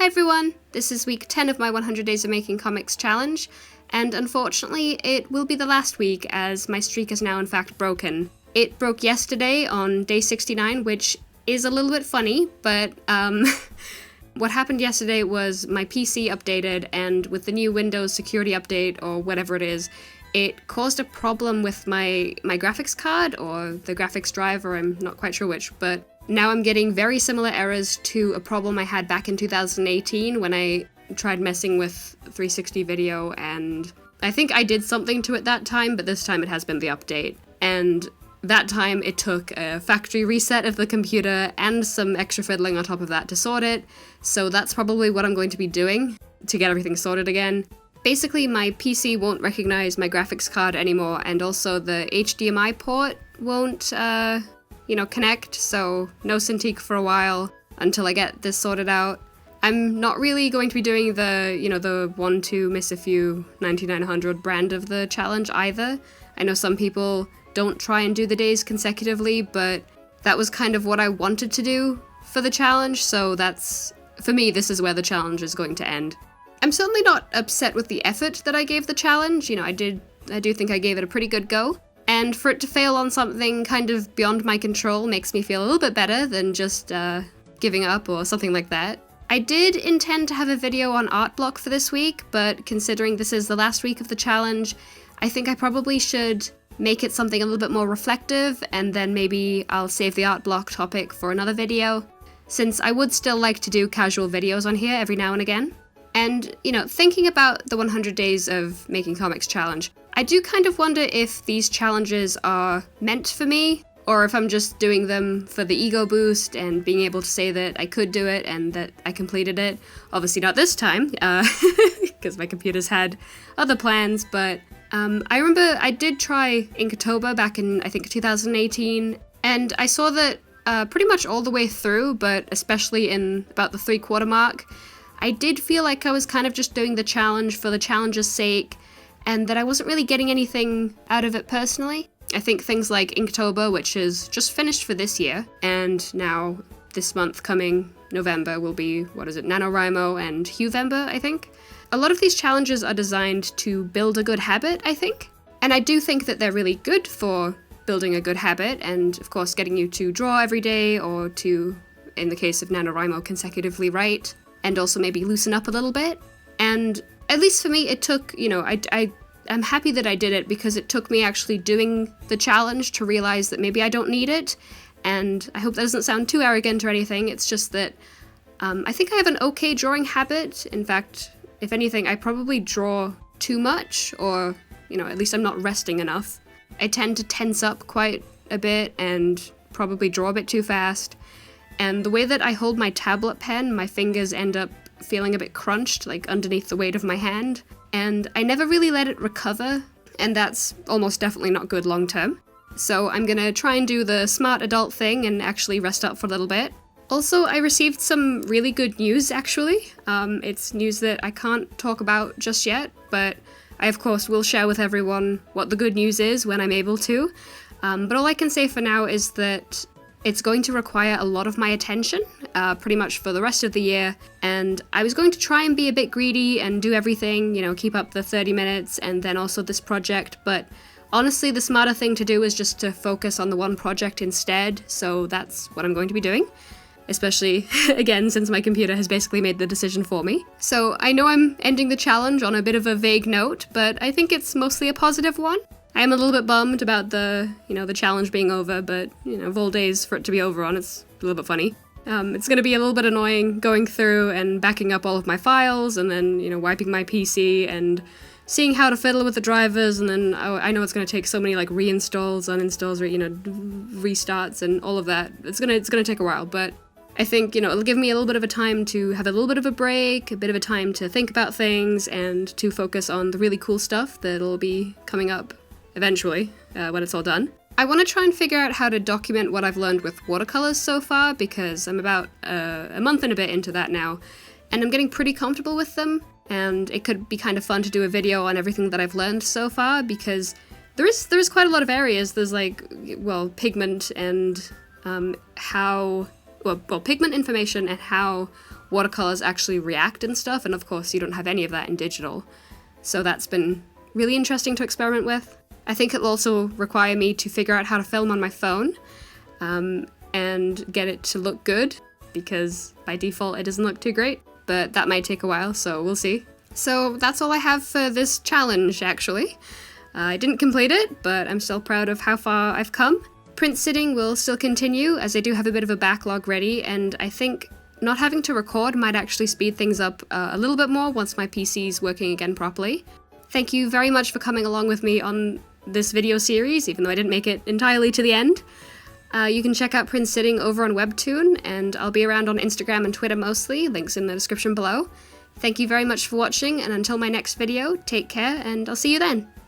Hi everyone, this is week 10 of my 100 Days of Making Comics challenge, and unfortunately it will be the last week as my streak is now in fact broken. It broke yesterday on day 69, which is a little bit funny, but what happened yesterday was my PC updated, and with the new Windows security update, or whatever it is, it caused a problem with my graphics card, or the graphics driver, I'm not quite sure which, but now I'm getting very similar errors to a problem I had back in 2018 when I tried messing with 360 video, and I think I did something to it that time, but this time it has been the update. And that time it took a factory reset of the computer and some extra fiddling on top of that to sort it, so that's probably what I'm going to be doing to get everything sorted again. Basically, my PC won't recognize my graphics card anymore, and also the HDMI port won't, connect, so no Cintiq for a while until I get this sorted out. I'm not really going to be doing the 1-2 miss a few 9900 brand of the challenge either. I know some people don't try and do the days consecutively, but that was kind of what I wanted to do for the challenge, so for me, this is where the challenge is going to end. I'm certainly not upset with the effort that I gave the challenge. I do think I gave it a pretty good go. And for it to fail on something kind of beyond my control makes me feel a little bit better than just giving up or something like that. I did intend to have a video on art block for this week, but considering this is the last week of the challenge, I think I probably should make it something a little bit more reflective, and then maybe I'll save the art block topic for another video, since I would still like to do casual videos on here every now and again. And, thinking about the 100 Days of Making Comics challenge, I do kind of wonder if these challenges are meant for me, or if I'm just doing them for the ego boost and being able to say that I could do it and that I completed it. Obviously not this time, because my computer's had other plans, but I remember I did try Inktober back in, I think, 2018, and I saw that pretty much all the way through, but especially in about the 3/4 mark, I did feel like I was kind of just doing the challenge for the challenge's sake, and that I wasn't really getting anything out of it personally. I think things like Inktober, which is just finished for this year, and now this month coming November will be, NaNoWriMo and Huevember, I think. A lot of these challenges are designed to build a good habit, I think. And I do think that they're really good for building a good habit, and of course getting you to draw every day, or to, in the case of NaNoWriMo, consecutively write, and also maybe loosen up a little bit. And at least for me, it took, I'm happy that I did it, because it took me actually doing the challenge to realize that maybe I don't need it. And I hope that doesn't sound too arrogant or anything, it's just that I think I have an okay drawing habit. In fact, if anything, I probably draw too much, or, at least I'm not resting enough. I tend to tense up quite a bit and probably draw a bit too fast. And the way that I hold my tablet pen, my fingers end up feeling a bit crunched, like underneath the weight of my hand. And I never really let it recover, and that's almost definitely not good long term. So I'm gonna try and do the smart adult thing and actually rest up for a little bit. Also, I received some really good news, actually. It's news that I can't talk about just yet, but I of course will share with everyone what the good news is when I'm able to. But all I can say for now is that it's going to require a lot of my attention, pretty much for the rest of the year, and I was going to try and be a bit greedy and do everything, keep up the 30 minutes and then also this project, but honestly the smarter thing to do is just to focus on the one project instead, so that's what I'm going to be doing. Especially, again, since my computer has basically made the decision for me. So I know I'm ending the challenge on a bit of a vague note, but I think it's mostly a positive one. I am a little bit bummed about the challenge being over, but, of all days for it to be over on, it's a little bit funny. It's going to be a little bit annoying going through and backing up all of my files, and then, wiping my PC and seeing how to fiddle with the drivers, and then I know it's going to take so many, reinstalls, uninstalls, restarts, and all of that. It's gonna take a while, but I think, it'll give me a little bit of a time to have a little bit of a break, a bit of a time to think about things, and to focus on the really cool stuff that'll be coming up eventually, when it's all done. I want to try and figure out how to document what I've learned with watercolors so far, because I'm about a month and a bit into that now, and I'm getting pretty comfortable with them, and it could be kind of fun to do a video on everything that I've learned so far, because there is quite a lot of areas. There's pigment and how well, pigment information and how watercolors actually react and stuff, and of course you don't have any of that in digital. So that's been really interesting to experiment with. I think it'll also require me to figure out how to film on my phone and get it to look good, because by default it doesn't look too great, but that might take a while, so we'll see. So that's all I have for this challenge, actually. I didn't complete it, but I'm still proud of how far I've come. Print sitting will still continue, as I do have a bit of a backlog ready, and I think not having to record might actually speed things up a little bit more once my PC's working again properly. Thank you very much for coming along with me on this video series, even though I didn't make it entirely to the end. You can check out Print Sitting over on Webtoon, and I'll be around on Instagram and Twitter mostly, links in the description below. Thank you very much for watching, and until my next video, take care, and I'll see you then!